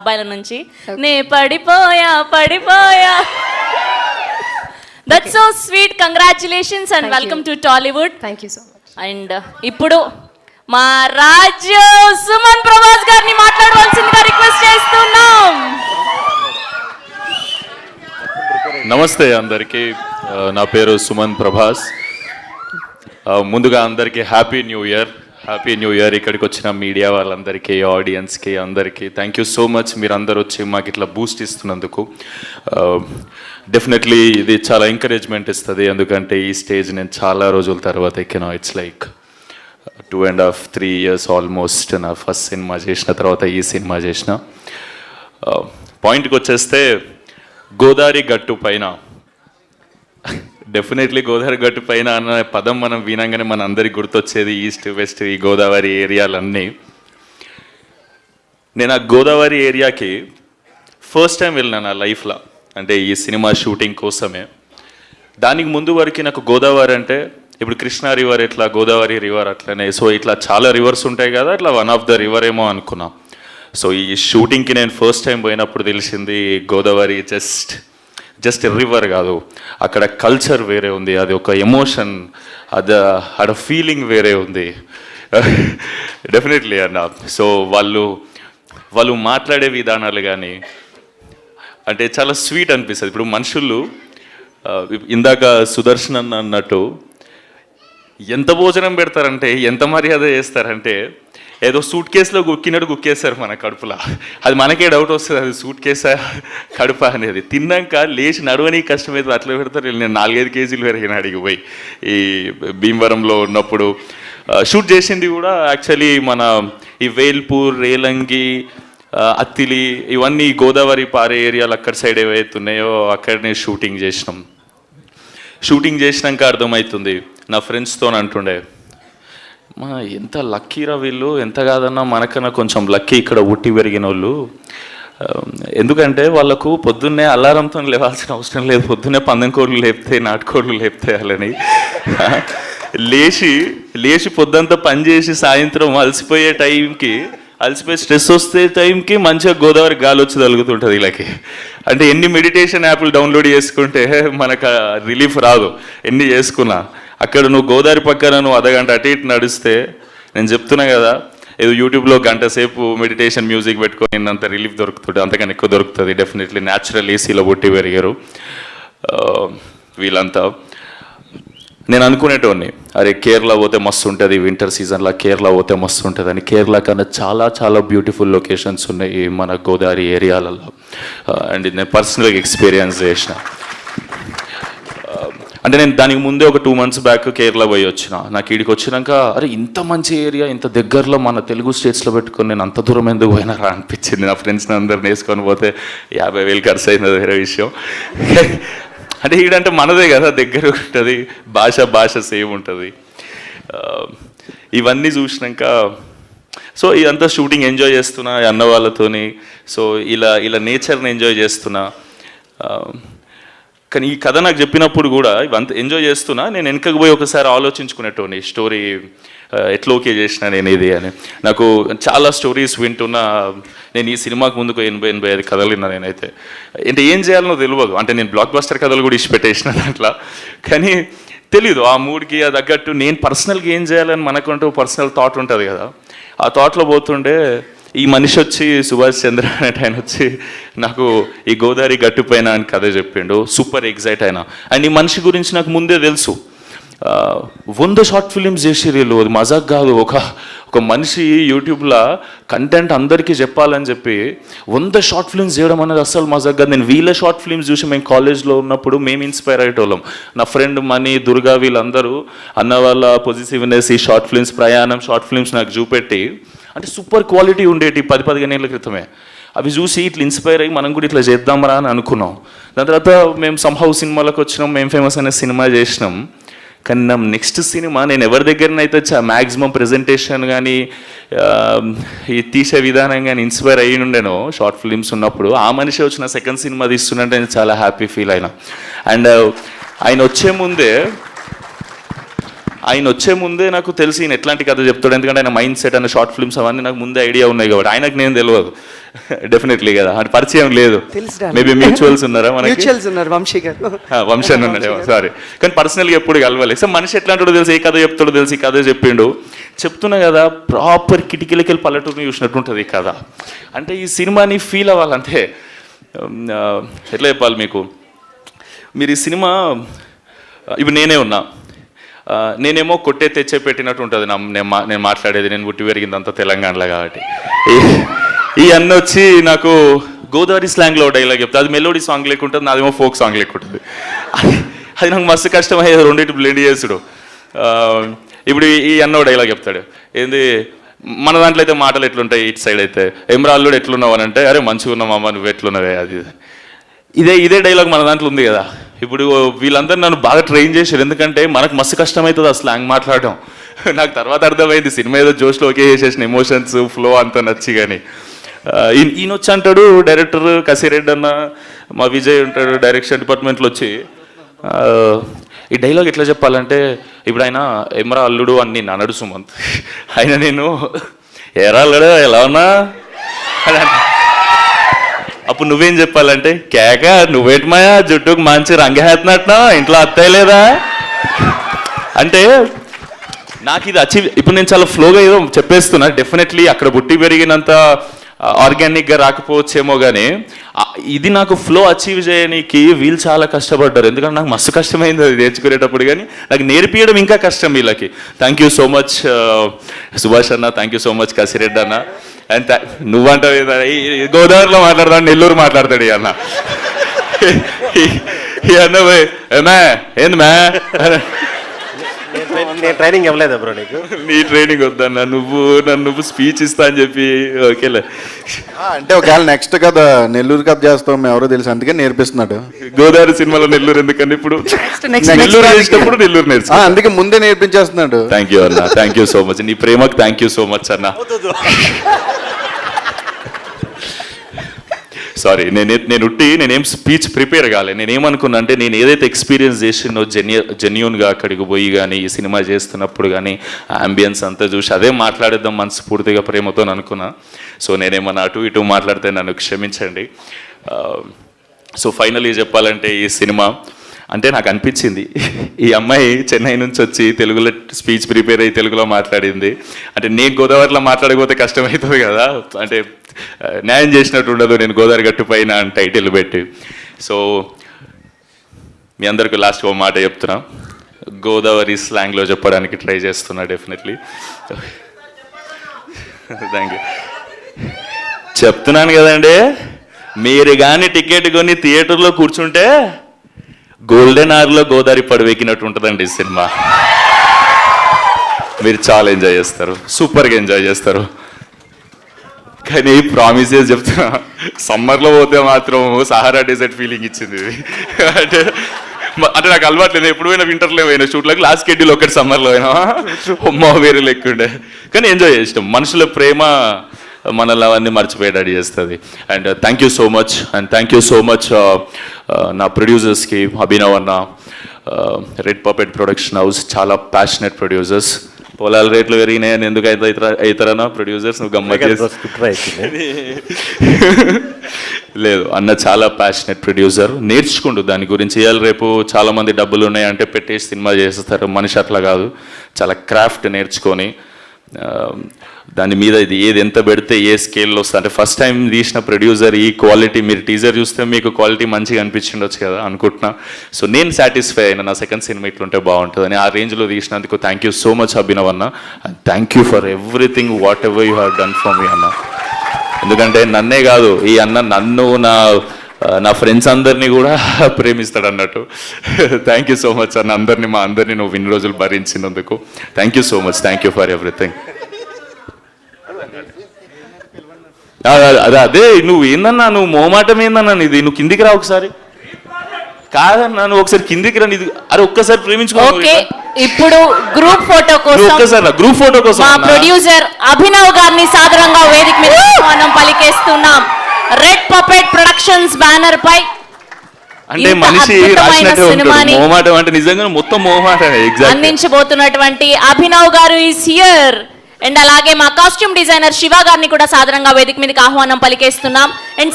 అబ్బాయిల నుంచి నే పడిపోయా that's so sweet. Congratulations and welcome to Tollywood. Thank you so much. And ఇప్పుడు మా రాజు సుమన్ ప్రభాస్ గారిని మాట్లాడవలసిందిగా రిక్వెస్ట్ చేస్తున్నాం. నమస్తే అందరికీ, నా పేరు సుమన్ ప్రభాస్. ముందుగా అందరికీ హ్యాపీ న్యూ ఇయర్. ఇక్కడికి వచ్చిన మీడియా వాళ్ళందరికీ, ఆడియన్స్కి అందరికీ థ్యాంక్ యూ సో మచ్. మీరు అందరు వచ్చి మాకు ఇట్లా బూస్ట్ ఇస్తున్నందుకు డెఫినెట్లీ ఇది చాలా ఎంకరేజ్మెంట్ ఇస్తుంది. ఎందుకంటే ఈ స్టేజ్ నేను చాలా రోజుల తర్వాత ఎక్కినా. It's like 2.5-3 years almost. నా ఫస్ట్ సినిమా చేసిన తర్వాత ఈ సినిమా చేసిన. పాయింట్కి వచ్చేస్తే గోదావరి గట్టు పైన, డెఫినెట్లీ గోదావరి గట్టు పైన అన్న పదం మనం వినంగానే మన అందరికి గుర్తొచ్చేది ఈస్ట్ వెస్ట్, ఈ గోదావరి ఏరియాలన్నీ. నేను ఆ గోదావరి ఏరియాకి ఫస్ట్ టైం వెళ్ళినా నా లైఫ్లో, అంటే ఈ సినిమా షూటింగ్ కోసమే. దానికి ముందు వరకు నాకు గోదావరి అంటే ఇప్పుడు కృష్ణా రివర్ ఎట్లా, గోదావరి రివర్ అట్లనే, సో ఇట్లా చాలా రివర్స్ ఉంటాయి కదా, ఇట్లా వన్ ఆఫ్ ద రివర్ ఏమో అనుకున్నా. సో ఈ షూటింగ్కి నేను ఫస్ట్ టైం పోయినప్పుడు తెలిసింది గోదావరి జస్ట్ రివర్ కాదు, అక్కడ కల్చర్ వేరే ఉంది, అది ఒక ఎమోషన్, ఆడ ఫీలింగ్ వేరే ఉంది డెఫినెట్లీ అన్న. సో వాళ్ళు మాట్లాడే విధానాలు కానీ అంటే చాలా స్వీట్ అనిపిస్తుంది. ఇప్పుడు మనుషులు ఇందాక సుదర్శన్ అన్నట్టు ఎంత భోజనం పెడతారంటే, ఎంత మర్యాద చేస్తారంటే, ఏదో సూట్ కేసులో గుక్కినట్టు గుక్కేస్తారు మన కడుపులో. అది మనకే డౌట్ వస్తుంది, అది సూట్ కేసా కడుప అనేది. తిన్నాక లేచి నడవని కష్టమైతే అట్లా పెడతారు. నేను 4-5 కేజీలు పెరిగిన అడిగి పోయి ఈ భీమవరంలో ఉన్నప్పుడు షూట్ చేసింది కూడా యాక్చువల్లీ మన ఈ వేల్పూర్, రేలంగి, అత్తిలి, ఇవన్నీ గోదావరి పారే ఏరియాలు అక్కడ సైడ్ ఏవైతే ఉన్నాయో అక్కడనే షూటింగ్ చేసినాం. షూటింగ్ చేసినాక అర్థమవుతుంది, నా ఫ్రెండ్స్తో అంటుండే, మా ఎంత లక్కీరా వీళ్ళు, ఎంత కాదన్నా మనకన్నా కొంచెం లక్కీ ఇక్కడ ఉట్టి పెరిగిన వాళ్ళు. ఎందుకంటే వాళ్ళకు పొద్దున్నే అలారంతో లేవాల్సిన అవసరం లేదు, పొద్దున్నే పందెం కోళ్ళు లేపుతాయి, నాటుకోళ్ళు లేపుతాయి. వాళ్ళని లేచి పొద్దుంతా పనిచేసి సాయంత్రం అలసిపోయి స్ట్రెస్ వస్తే టైంకి మంచిగా గోదావరి గాలి వచ్చి తగులుతుంటుంది వీళ్ళకి. అంటే ఎన్ని మెడిటేషన్ యాప్లు డౌన్లోడ్ చేసుకుంటే మనకు రిలీఫ్ రాదు, ఎన్ని చేసుకున్నా. అక్కడ నువ్వు గోదావరి పక్కన నువ్వు అర్ధగంట అటు ఇటు నడిస్తే, నేను చెప్తున్నా కదా, ఏదో యూట్యూబ్లో గంట సేపు మెడిటేషన్ మ్యూజిక్ పెట్టుకొని అంత రిలీఫ్ దొరుకుతుంది, అంతకన్నా ఎక్కువ దొరుకుతుంది. డెఫినెట్లీ న్యాచురల్ ఏసీలో పుట్టి పెరిగారు వీళ్ళంతా. నేను అనుకునేటోని, అరే కేరళ పోతే మస్తు ఉంటుంది, వింటర్ సీజన్లో కేరళ పోతే మస్తు ఉంటుంది అని. కేరళ కన్నా చాలా చాలా బ్యూటిఫుల్ లొకేషన్స్ ఉన్నాయి మన గోదావరి ఏరియాలలో. అండ్ నేను పర్సనల్గా ఎక్స్పీరియన్స్ చేసిన. అంటే నేను దానికి ముందే ఒక 2 months బ్యాక్ కేరళ పోయి వచ్చిన. నాకు ఈడికి వచ్చినాక అరే ఇంత మంచి ఏరియా, ఇంత దగ్గరలో మన తెలుగు స్టేట్స్లో పెట్టుకొని నేను అంత దూరం ఎందుకు పోయినారా అనిపించింది. నా ఫ్రెండ్స్ని అందరిని వేసుకొని పోతే 50,000 ఖర్చు అయింది, వేరే విషయం. అంటే ఈడంటే మనదే కదా, దగ్గర ఉంటుంది, భాష సేమ్ ఉంటుంది. ఇవన్నీ చూసినాక సో ఇదంతా షూటింగ్ ఎంజాయ్ చేస్తున్నా అన్న వాళ్ళతోని. సో ఇలా నేచర్ని ఎంజాయ్ చేస్తున్నా. కానీ ఈ కథ నాకు చెప్పినప్పుడు కూడా ఇవంతా ఎంజాయ్ చేస్తున్నా. నేను వెనకకు పోయి ఒకసారి ఆలోచించుకునేటోని, స్టోరీ ఎట్లా ఓకే చేసిన నేను ఇది అని. నాకు చాలా స్టోరీస్ వింటున్నా. నేను ఈ సినిమాకు ముందుకు 80-85 కథలు విన్నా నేనైతే. అంటే ఏం చేయాలనో తెలియదు. అంటే నేను బ్లాక్ బస్టర్ కథలు కూడా ఇచ్చిపెట్టేసిన దాంట్లో, కానీ తెలీదు ఆ మూడ్కి అది తగ్గట్టు నేను పర్సనల్గా ఏం చేయాలని మనకంటూ పర్సనల్ థాట్ ఉంటుంది కదా. ఆ థాట్లో పోతుండే ఈ మనిషి వచ్చి సుభాష్ చంద్ర అనే ఆయన వచ్చి నాకు ఈ గోదావరి గట్టుపైన అని కథ చెప్పిండు. సూపర్ ఎగ్జైట్ అయినా. అండ్ ఈ మనిషి గురించి నాకు ముందే తెలుసు. 100 షార్ట్ ఫిలిమ్స్ చేసి వీళ్ళు, అది మజాక్ కాదు. ఒక మనిషి యూట్యూబ్లో కంటెంట్ అందరికీ చెప్పాలని చెప్పి 100 షార్ట్ ఫిలిమ్స్ చేయడం అనేది అస్సలు మజాక్ కాదు. నేను వీళ్ళ షార్ట్ ఫిలిమ్స్ చూసి మేము కాలేజ్లో ఉన్నప్పుడు మేము ఇన్స్పైర్ అయ్యేటోళ్ళం. నా ఫ్రెండ్ మనీ, దుర్గా, వీళ్ళందరూ అన్న వాళ్ళ పొజిటివ్నెస్, ఈ షార్ట్ ఫిలిమ్స్, ప్రయాణం షార్ట్ ఫిలిమ్స్ నాకు చూపెట్టి, అంటే సూపర్ క్వాలిటీ ఉండేటి 10-15 ఏళ్ళ క్రితమే. అవి చూసి ఇట్లా ఇన్స్పైర్ అయ్యి మనం కూడా ఇట్లా చేద్దామరా అని అనుకున్నాం. దాని తర్వాత మేము సంహౌ సినిమాలకు వచ్చినాం, మేము ఫేమస్ అనే సినిమా చేసినాం. కానీ నా నెక్స్ట్ సినిమా నేను ఎవరి దగ్గరనైతే మ్యాక్సిమం ప్రెజెంటేషన్ కానీ ఈ తీసే విధానం కానీ ఇన్స్పైర్ అయ్యి ఉండేనో షార్ట్ ఫిలిమ్స్ ఉన్నప్పుడు, ఆ మనిషి వచ్చిన సెకండ్ సినిమా తీస్తున్నట్టు నేను చాలా హ్యాపీ ఫీల్ అయినా. అండ్ ఆయన వచ్చే ముందే ఆయన వచ్చే ముందే నాకు తెలిసి ఈయన ఎట్లాంటి కథ చెప్తాడు, ఎందుకంటే ఆయన మైండ్ సెట్ అనే షార్ట్ ఫిల్మ్స్ అవన్నీ నాకు ముందే ఐడియా ఉన్నాయి కాబట్టి ఆయనకు నేను తెలియదు డెఫినెట్లీ కదా, అంటే పరిచయం లేదు. మేబీ మ్యూచువల్స్ ఉన్నారా మనకి? మ్యూచువల్స్ ఉన్నారు, వంశీ గారు. వంశీ అని ఉన్నాడేమో, సారీ. కానీ పర్సనల్గా ఎప్పుడు కలవాలి. సో మనిషి ఎట్లాంటాడో తెలిసి, ఏ కథ చెప్తాడో తెలిసి ఈ కథ చెప్పిండు. చెప్తున్నా కదా, ప్రాపర్ కిటికీలకి వెళ్ళి పల్లెటూరుని చూసినట్టు ఉంటుంది ఈ కథ. అంటే ఈ సినిమాని ఫీల్ అవ్వాలంటే ఎట్లా చెప్పాలి మీకు, మీరు ఈ సినిమా ఇప్పుడు నేనే ఉన్నా, నేనేమో కొట్టే తెచ్చే పెట్టినట్టు ఉంటుంది నేను మాట్లాడేది. నేను పుట్టి పెరిగిందంతా తెలంగాణలో కాబట్టి ఈ అన్న వచ్చి నాకు గోదావరి స్లాంగ్లో డైలాగ్ చెప్తా, అది మెలోడీ సాంగ్ లేకుంటుంది, నాదేమో ఫోక్ సాంగ్ లేకుంటుంది. అది నాకు మస్తు కష్టమయ్యేది రెండింటి బ్లెండ్ చేసుడు. ఇప్పుడు ఈ అన్న డైలాగ్ చెప్తాడు, ఏంది మన దాంట్లో అయితే మాటలు ఎట్లుంటాయి, ఇటు సైడ్ అయితే ఎమ్రాల్లుడు ఎట్లున్నావు అని అంటే, అరే మంచిగా ఉన్నామమ్మ నువ్వు ఎట్లున్నావే, అది ఇదే డైలాగ్ మన దాంట్లో ఉంది కదా. ఇప్పుడు వీళ్ళందరూ నన్ను బాగా ట్రైన్ చేశారు, ఎందుకంటే మనకు మస్తు కష్టమవుతుంది ఆ స్లాంగ్ మాట్లాడడం. నాకు తర్వాత అర్థమైంది, సినిమా ఏదో జోష్లో ఓకే చేసేసిన, ఎమోషన్స్ ఫ్లో అంతా నచ్చి. కానీ ఈయన వచ్చి అంటాడు, డైరెక్టర్ కసిరెడ్డి అన్న, మా విజయ్ ఉంటాడు డైరెక్షన్ డిపార్ట్మెంట్లో వచ్చి, ఈ డైలాగ్ ఎట్లా చెప్పాలంటే, ఇప్పుడు ఆయన ఎమ్రా అల్లుడు అని నేను అన్నాడు సుమంత్, ఆయన నేను ఎరా అల్లుడు ఎలా ఉన్నా అప్పుడు నువ్వేం చెప్పాలంటే, కేక నువ్వేటి మాయా జుట్టుకు మంచి రంగేస్తున్నట్టునా, ఇంట్లో అత్తయ్య లేదా అంటే నాకు ఇది అచీవ్. ఇప్పుడు నేను చాలా ఫ్లోగా ఏదో చెప్పేస్తున్నా, డెఫినెట్లీ అక్కడ పుట్టి పెరిగినంత ఆర్గానిక్గా రాకపోవచ్చేమో, కానీ ఇది నాకు ఫ్లో అచీవ్ చేయడానికి వీళ్ళు చాలా కష్టపడ్డారు. ఎందుకంటే నాకు మస్తు కష్టమైంది అది నేర్చుకునేటప్పుడు, కానీ నాకు నేర్పించడం ఇంకా కష్టం వీళ్ళకి. Thank you so much Subhash అన్న, thank you so much Kasireddy అన్న. అండ్ నువ్వంటావు గోదావరిలో మాట్లాడతాడు, నెల్లూరు మాట్లాడతాడు ఈ అన్న. ఈ అన్న పోయి ఏమే ఏంది మ్యా, నేను ట్రైనింగ్ ఇవ్వలేదు బ్రో నీకు. నీ ట్రైనింగ్ వద్దన్న, నువ్వు స్పీచ్ ఇస్తా అని చెప్పి ఓకేలే. అంటే ఒకవేళ నెక్స్ట్ కథ నెల్లూరు కథ చేస్తాం మేము ఎవరో తెలుసు, అందుకే నేర్పిస్తున్నాడు. గోదావరి సినిమాలో నెల్లూరు ఎందుకని ఇప్పుడు నెల్లూరు చేసినప్పుడు నెల్లూరు నేర్చు, అందుకే ముందే నేర్పించేస్తున్నాడు. థ్యాంక్ యూ అన్న, థ్యాంక్ యూ సో మచ్. నీ ప్రేమకు థ్యాంక్ యూ సో మచ్ అన్న. సారీ, నేనేం స్పీచ్ ప్రిపేర్ కాలే. నేనేమనుకున్నా అంటే, నేను ఏదైతే ఎక్స్పీరియన్స్ చేసినో జెన్యూన్గా అక్కడికి పోయి కానీ ఈ సినిమా చేస్తున్నప్పుడు కానీ అంబియన్స్ అంతా చూసి అదే మాట్లాడేద్దాం మనస్ఫూర్తిగా ప్రేమతో అనుకున్నా. సో నేనేమన్నా అటు ఇటు మాట్లాడితే నన్ను క్షమించండి. సో ఫైనల్లీ చెప్పాలంటే, ఈ సినిమా అంటే నాకు అనిపించింది, ఈ అమ్మాయి చెన్నై నుంచి వచ్చి తెలుగులో స్పీచ్ ప్రిపేర్ అయ్యి తెలుగులో మాట్లాడింది. అంటే నేను గోదావరిలో మాట్లాడకపోతే కష్టమవుతుంది కదా, అంటే న్యాయం చేసినట్టు ఉండదు నేను గోదావరి గట్టు పైన అని టైటిల్ పెట్టి. సో మీ అందరికీ లాస్ట్ ఒక మాట చెప్తున్నా, గోదావరి స్లాంగ్లో చెప్పడానికి ట్రై చేస్తున్నా డెఫినెట్లీ. Thank you. చెప్తున్నాను కదండి, మీరు కానీ టికెట్ కొని థియేటర్లో కూర్చుంటే గోల్డెన్ అవర్లో గోదావరి పడవెక్కినట్టు ఉంటుందండి ఈ సినిమా. మీరు చాలా ఎంజాయ్ చేస్తారు, సూపర్గా ఎంజాయ్ చేస్తారు. కానీ ప్రామిసెస్ చెప్తున్నా, సమ్మర్లో పోతే మాత్రం సహారా డెజర్ట్ ఫీలింగ్ ఇచ్చింది ఇది. అంటే నాకు అలవాటు లేదు, ఎప్పుడు పోయినా వింటర్లో పోయినా షూట్లకు, లాస్ట్ షెడ్యూల్ ఒకటి సమ్మర్లో అయినా అమ్మ వేరే లెక్కుండే. కానీ ఎంజాయ్ చేస్తాం, మనుషుల ప్రేమ మనల్ని అవన్నీ మర్చిపోయేటట్టు చేస్తుంది. And thank you so much, and thank you so much నా ప్రొడ్యూసర్స్కి, అభినవ్ అన్న, రెడ్ పపెట్ ప్రొడక్షన్ హౌస్, చాలా ప్యాషనెట్ ప్రొడ్యూసర్స్. పొలాల రేట్లు పెరిగినాయని ఎందుకు అవుతారన్నా ప్రొడ్యూసర్స్, నువ్వు గమ్మత్ లేదు అన్న, చాలా ప్యాషనెట్ ప్రొడ్యూసర్, నేర్చుకుంటూ దాని గురించి. ఇవాళ రేపు చాలామంది డబ్బులు ఉన్నాయంటే పెట్టేసి సినిమా చేస్తారు, మనిషి అట్లా కాదు, చాలా క్రాఫ్ట్ నేర్చుకొని దాని మీద ఇది ఏది ఎంత పెడితే ఏ స్కేల్లో వస్తుంది. అంటే ఫస్ట్ టైం తీసిన ప్రొడ్యూసర్ ఈ క్వాలిటీ, మీరు టీజర్ చూస్తే మీకు క్వాలిటీ మంచిగా అనిపించిండొచ్చు కదా అనుకుంటున్నా. సో నేను సాటిస్ఫై అయినా, నా సెకండ్ సినిమా ఇట్లుంటే బాగుంటుందని ఆ రేంజ్లో తీసినందుకు thank you so much Abhinav అన్న. And thank you for everything whatever you have done for me అన్న. ఎందుకంటే నన్నే కాదు, ఈ అన్న నన్ను, నా ఫ్రెండ్స్ అందరినీ కూడా ప్రేమిస్తాడు అన్నట్టు. థ్యాంక్ యూ సో మచ్ అన్న, మా అందరినీ నువ్వు ఇన్ని రోజులు భరించినందుకు thank you so much. Thank you for everything. అదే నువ్వు ఏందన్నా, నువ్వు మోమాటం ఏందన్నా ఇది, నువ్వు కిందికి రా ఒకసారి. కాదన్నా నువ్వు ఒకసారి కిందికి రా, ఇది అరే ఒక్కసారి ప్రేమించుకో. ఇప్పుడు గ్రూప్ ఫోటో కోసం, ఒక్కసారి గ్రూప్ ఫోటో కోసం మా ప్రొడ్యూసర్ అభినవ్ గారిని సాదరంగా వేదిక మీద మనం పలికేస్తున్నాం. రెడ్ పపెట్ ప్రొడక్షన్స్ బ్యానర్ పై అంటే ఇంత మనిషి అద్భుతమైన రాసినట్టే ఉంటాడు. సినిమాని మొహమాటం అంటే నిజంగా మొత్తం మొహమాటమే. ఎగ్జాక్ట్. అందించబోతున్నటువంటి అభినవ్ గారు ఈస్ హియర్. అండ్ అలాగే మా కాస్ట్యూమ్ డిజైనర్ శివ గారిని కూడా సాధారణంగా వేదిక మీదకి ఆహ్వానం పలికేస్తున్నాం. అండ్